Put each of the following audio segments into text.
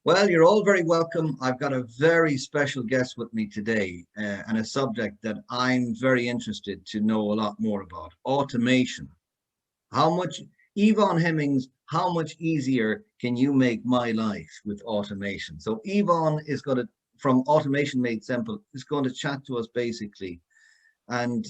Well, you're all very welcome. I've got a very special guest with me today, and a subject that I'm very interested to know a lot more about: automation. How much, Yvonne Hemmings, how much easier can you make my life with automation? So Yvonne is going to, from Automation Made Simple, is going to chat to us basically. And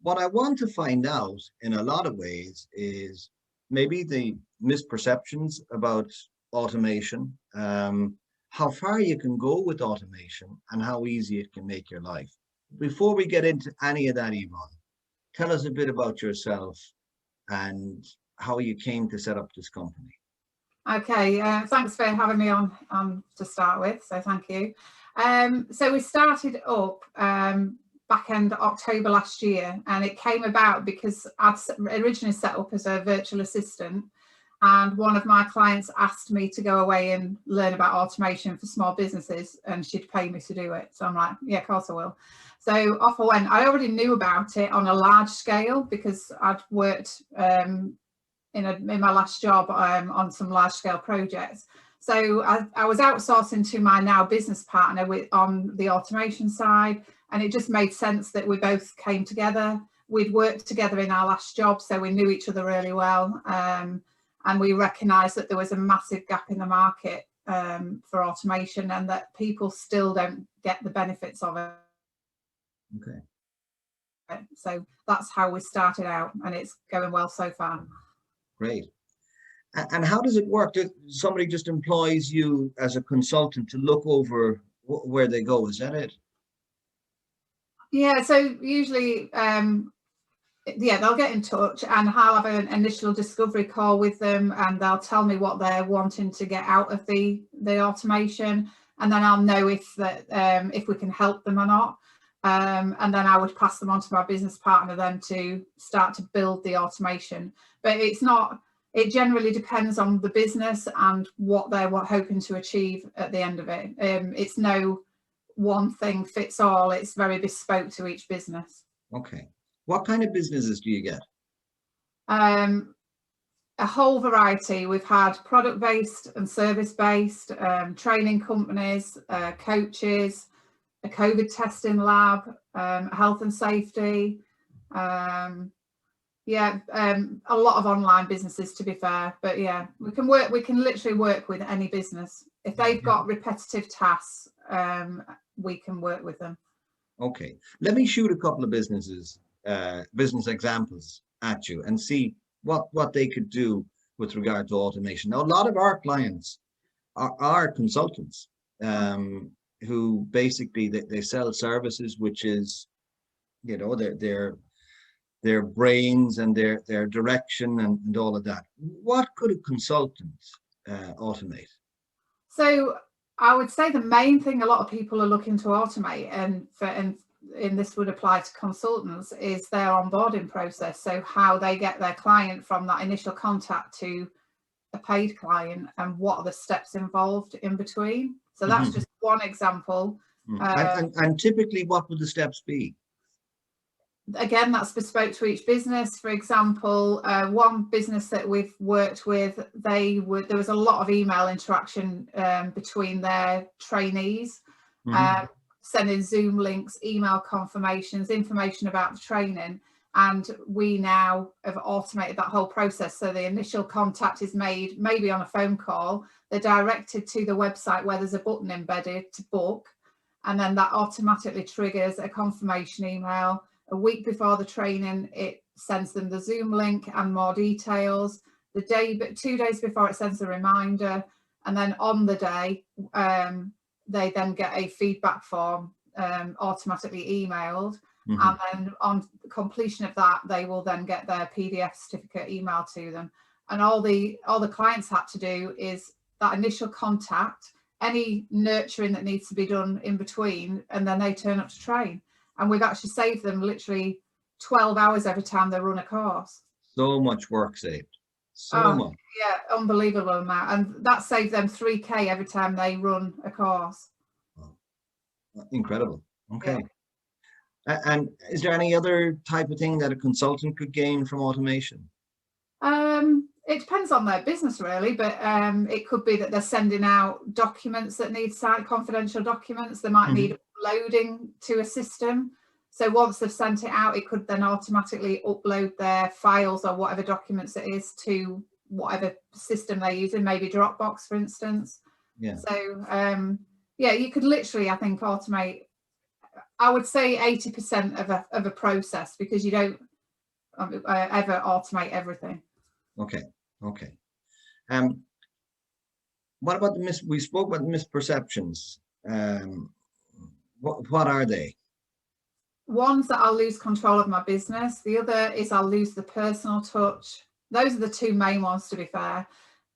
what I want to find out in a lot of ways is maybe the misperceptions about automation, how far you can go with automation, and how easy it can make your life. Before we get into any of that, Yvonne, tell us a bit about yourself and how you came to set up this company. Okay, thanks for having me on to start with, so thank you. So we started up back end October last year, and it came about because I'd originally set up as a virtual assistant, and one of my clients asked me to go away and learn about automation for small businesses, and she'd pay me to do it. So I'm like, yeah, of course I will. So off I went. I already knew about it on a large scale because I'd worked in my last job on some large scale projects. So I was outsourcing to my now business partner on the automation side, and it just made sense that we both came together. We'd worked together in our last job, so we knew each other really well, and we recognised that there was a massive gap in the market for automation, and that people still don't get the benefits of it. Okay. So that's how we started out, and it's going well so far. Great. And how does it work? Somebody just employs you as a consultant to look over where they go? Is that it? Yeah, so usually, they'll get in touch, and I'll have an initial discovery call with them, and they'll tell me what they're wanting to get out of the automation, and then I'll know if we can help them or not. And then I would pass them on to my business partner then to start to build the automation. But it generally depends on the business and what they're hoping to achieve at the end of it. It's no one thing fits all. It's very bespoke to each business. Okay. What kind of businesses do you get? A whole variety. We've had product-based and service-based, training companies, coaches, a COVID testing lab, health and safety, a lot of online businesses, to be fair. But yeah, we can literally work with any business. If they've got repetitive tasks, we can work with them. Okay, let me shoot a couple of business examples at you and see what they could do with regard to automation. Now, a lot of our clients are consultants, who basically they sell services, which is, their brains and their direction and all of that. What could a consultant automate? So I would say the main thing a lot of people are looking to automate, and this would apply to consultants, is their onboarding process. So how they get their client from that initial contact to a paid client, and what are the steps involved in between. So that's just one example. And typically, what would the steps be? Again, that's bespoke to each business. For example, one business that we've worked with, there was a lot of email interaction between their trainees, sending Zoom links, email confirmations, information about the training. And we now have automated that whole process. So the initial contact is made maybe on a phone call. They're directed to the website where there's a button embedded to book. And then that automatically triggers a confirmation email. A week before the training, it sends them the Zoom link and more details. 2 days before, it sends a reminder. And then on the day, they then get a feedback form automatically emailed. And then on completion of that, they will then get their PDF certificate emailed to them. And all the clients had to do is that initial contact, any nurturing that needs to be done in between, and then they turn up to train. And we've actually saved them literally 12 hours every time they run a course. So much work saved. So much. Yeah, unbelievable amount. And that saved them 3K every time they run a course. Wow. Incredible. Okay. Yeah. And is there any other type of thing that a consultant could gain from automation? It depends on their business really, but it could be that they're sending out documents that need signed, confidential documents. They might need uploading to a system. So once they've sent it out, it could then automatically upload their files or whatever documents it is to whatever system they're using, maybe Dropbox, for instance. Yeah. So yeah, you could literally, I think, automate, I would say 80% of a process, because you don't ever automate everything. Okay. Okay. What about we spoke about misperceptions. What are they? One's that I'll lose control of my business. The other is I'll lose the personal touch. Those are the two main ones, to be fair.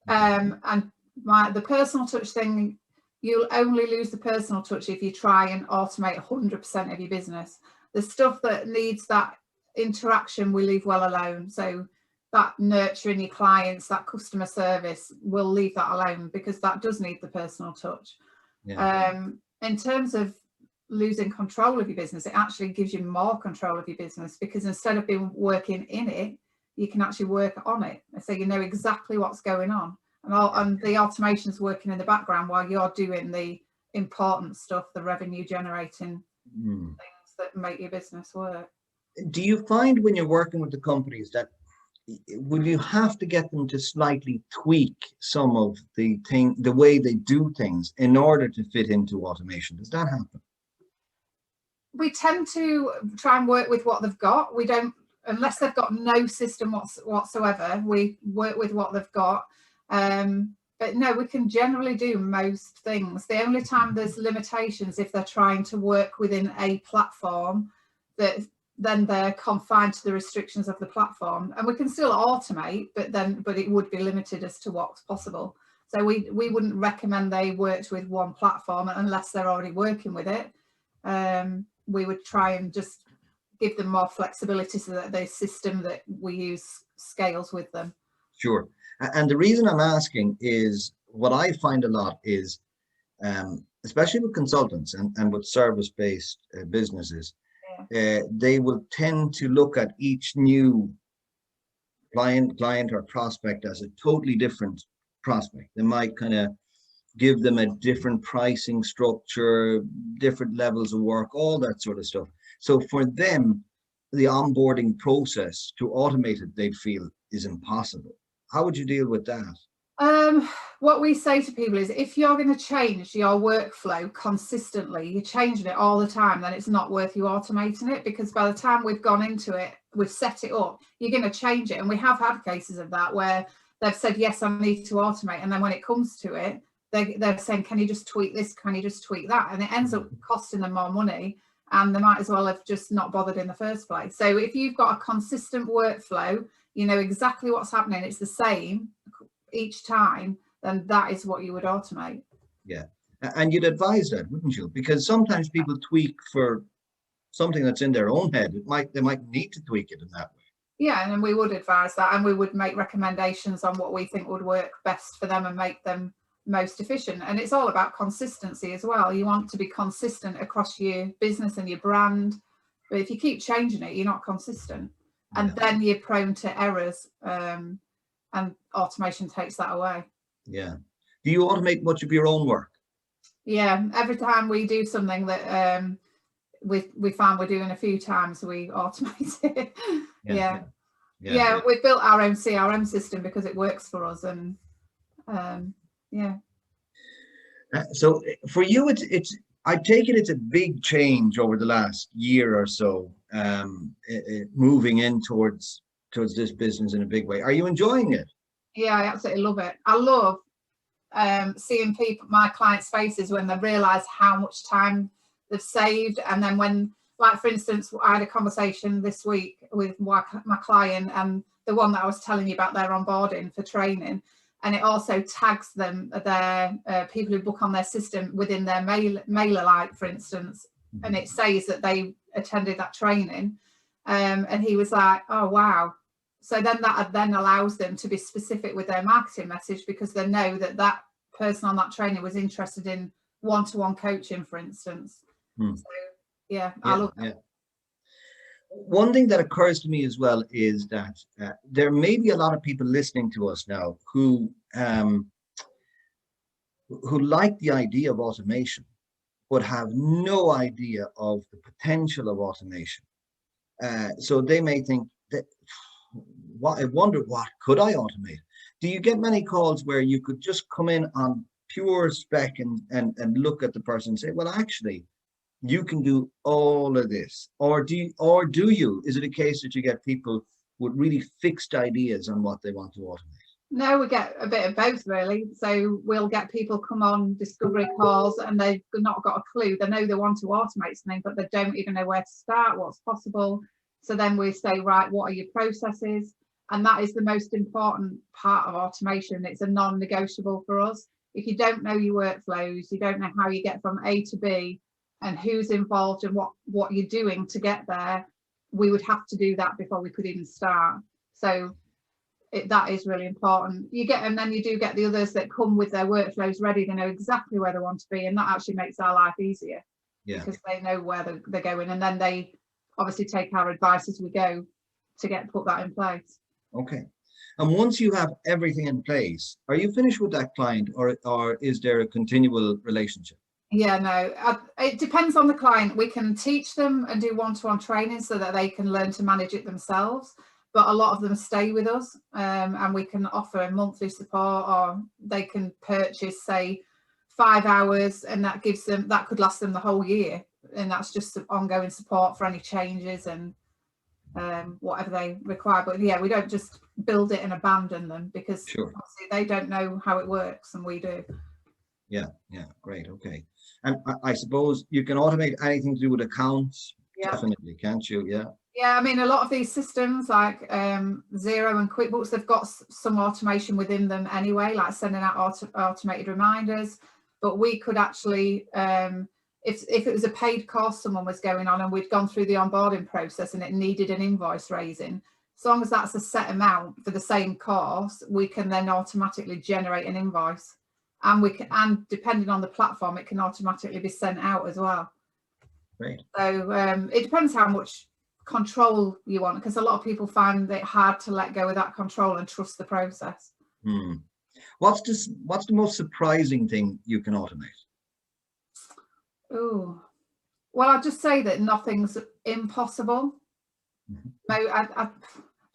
And the personal touch thing, you'll only lose the personal touch if you try and automate 100% of your business. The stuff that needs that interaction, we leave well alone. So that nurturing your clients, that customer service, we'll leave that alone, because that does need the personal touch. Yeah. In terms of losing control of your business, it actually gives you more control of your business, because instead of being working in it, you can actually work on it. So you know exactly what's going on, and the automation's working in the background while you're doing the important stuff, the revenue generating things that make your business work. Do you find when you're working with the companies that will you have to get them to slightly tweak some of the way they do things in order to fit into automation? Does that happen? We tend to try and work with what they've got. We don't, unless they've got no system whatsoever, we work with what they've got. But no, we can generally do most things. The only time there's limitations if they're trying to work within a platform, that then they're confined to the restrictions of the platform. And we can still automate, but it would be limited as to what's possible. So we wouldn't recommend they worked with one platform unless they're already working with it. We would try and just give them more flexibility so that the system that we use scales with them. Sure. And the reason I'm asking is what I find a lot is, especially with consultants and with service-based businesses, they will tend to look at each new client or prospect as a totally different prospect. They might kind of give them a different pricing structure, different levels of work, all that sort of stuff. So for them, the onboarding process to automate it, they'd feel is impossible. How would you deal with that? What we say to people is, if you're going to change your workflow consistently, you're changing it all the time, then it's not worth you automating it, because by the time we've gone into it, we've set it up, you're going to change it. And we have had cases of that where they've said, yes, I need to automate. And then when it comes to it, they're saying, can you just tweak this? Can you just tweak that? And it ends up costing them more money, and they might as well have just not bothered in the first place. So if you've got a consistent workflow, you know exactly what's happening, it's the same each time, then that is what you would automate. Yeah. And you'd advise that, wouldn't you? Because sometimes people tweak for something that's in their own head. They might need to tweak it in that way. Yeah, and we would advise that, and we would make recommendations on what we think would work best for them and make them most efficient. And it's all about consistency as well. You want to be consistent across your business and your brand, but if you keep changing it, you're not consistent, and then you're prone to errors, and automation takes that away. Yeah. Do you automate much of your own work? Yeah, every time we do something that we find we're doing a few times, we automate it. Yeah, we've built our own CRM system because it works for us, and yeah. So for you, it's I take it it's a big change over the last year or so, moving in towards this business in a big way. Are you enjoying it? Yeah, I absolutely love it. I love seeing my clients' faces when they realise how much time they've saved. And then when, like for instance, I had a conversation this week with my client, and the one that I was telling you about, their onboarding for training, and it also tags them, their people who book on their system within their mailer, like for instance, and it says that they attended that training, and he was like, oh wow. So then that then allows them to be specific with their marketing message, because they know that that person on that training was interested in one-to-one coaching, for instance. So yeah, I love that. One thing that occurs to me as well is that there may be a lot of people listening to us now who like the idea of automation, but have no idea of the potential of automation. So they may think that, what, I wonder, what could I automate? Do you get many calls where you could just come in on pure spec and look at the person and say, well, actually, you can do all of this? Or do you? Is it a case that you get people with really fixed ideas on what they want to automate? No, we get a bit of both really. So we'll get people come on discovery calls and they've not got a clue. They know they want to automate something, but they don't even know where to start, what's possible. So then we say, right, what are your processes? And that is the most important part of automation. It's a non-negotiable for us. If you don't know your workflows, you don't know how you get from A to B and who's involved and what you're doing to get there, we would have to do that before we could even start. So that is really important. And then you do get the others that come with their workflows ready. They know exactly where they want to be, and that actually makes our life easier. Yeah. Because they know where they're going, and then they obviously take our advice as we go to put that in place. Okay. And once you have everything in place, are you finished with that client, or is there a continual relationship? Yeah, no, it depends on the client. We can teach them and do one-to-one training so that they can learn to manage it themselves. But a lot of them stay with us, and we can offer a monthly support, or they can purchase, say, 5 hours, and that could last them the whole year. And that's just ongoing support for any changes and whatever they require. But yeah, we don't just build it and abandon them, because obviously they don't know how it works and we do. Yeah, great, okay. And I suppose you can automate anything to do with accounts, definitely, can't you? Yeah, I mean, a lot of these systems like Xero and QuickBooks, they've got some automation within them anyway, like sending out automated reminders. But we could actually, if it was a paid course someone was going on and we'd gone through the onboarding process and it needed an invoice raising, as long as that's a set amount for the same course, we can then automatically generate an invoice. And depending on the platform, it can automatically be sent out as well. Great. So it depends how much control you want, because a lot of people find it hard to let go of that control and trust the process. What's the most surprising thing you can automate? Oh, well, I'll just say that nothing's impossible. I'm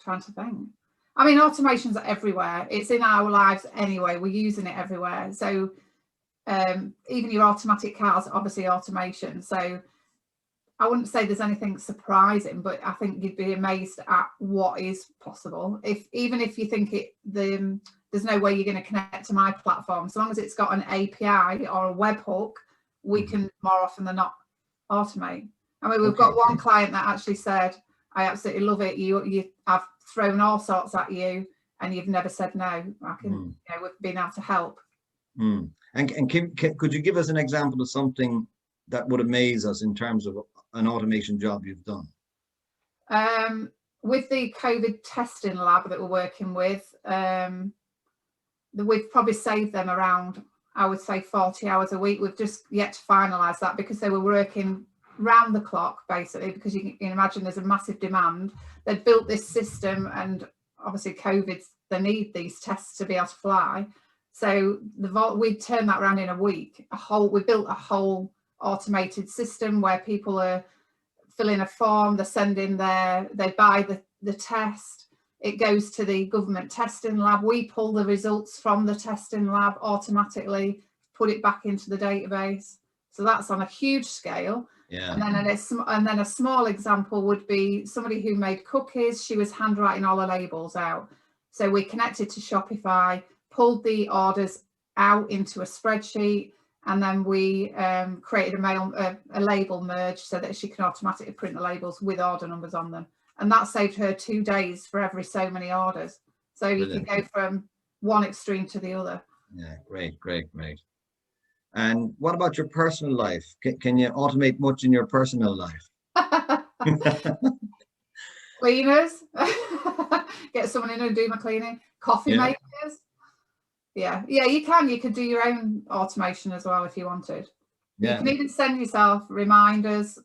trying to think. I mean, automation's everywhere. It's in our lives anyway. We're using it everywhere. So even your automatic cars, obviously automation. So I wouldn't say there's anything surprising, but I think you'd be amazed at what is possible. Even if you think there's no way you're going to connect to my platform, as long as it's got an API or a webhook, we can more often than not automate. I mean, we've got one client that actually said, I absolutely love it. I've thrown all sorts at you and you've never said no. I can, we've been able to help. And could you give us an example of something that would amaze us in terms of an automation job you've done? With the COVID testing lab that we're working with, we've probably saved them around, I would say, 40 hours a week. We've just yet to finalise that, because they were working round the clock, basically, because you can imagine there's a massive demand. They've built this system, and obviously COVID, they need these tests to be able to fly. So we turned that around in a week. We built a whole automated system where people are filling a form, they buy the test, it goes to the government testing lab, we pull the results from the testing lab automatically, put it back into the database. So that's on a huge scale. And then a small example would be somebody who made cookies. She was handwriting all the labels out. So we connected to Shopify, pulled the orders out into a spreadsheet, and then we created a label merge so that she can automatically print the labels with order numbers on them. And that saved her 2 days for every so many orders. So you can go from one extreme to the other. Yeah, great. And what about your personal life? Can you automate much in your personal life? Cleaners. Get someone in and do my cleaning. Coffee makers. Yeah, you can. You could do your own automation as well if you wanted. You can even send yourself reminders,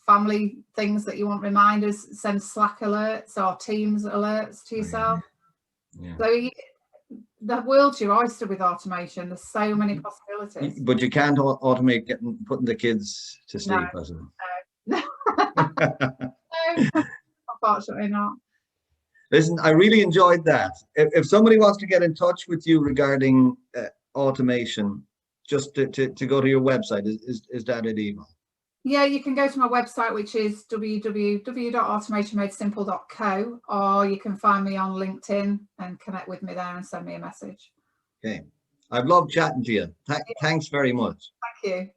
family things that you want reminders, send Slack alerts or Teams alerts to yourself. Yeah. So the world's your oyster with automation. There's so many possibilities. But you can't automate putting the kids to sleep, I suppose. No. Unfortunately not. Listen, I really enjoyed that. If somebody wants to get in touch with you regarding automation, just to go to your website, is that it, Yvonne? Yeah, you can go to my website, which is www.automationmadesimple.co, or you can find me on LinkedIn and connect with me there and send me a message. Okay. I've loved chatting to you. Thanks very much. Thank you.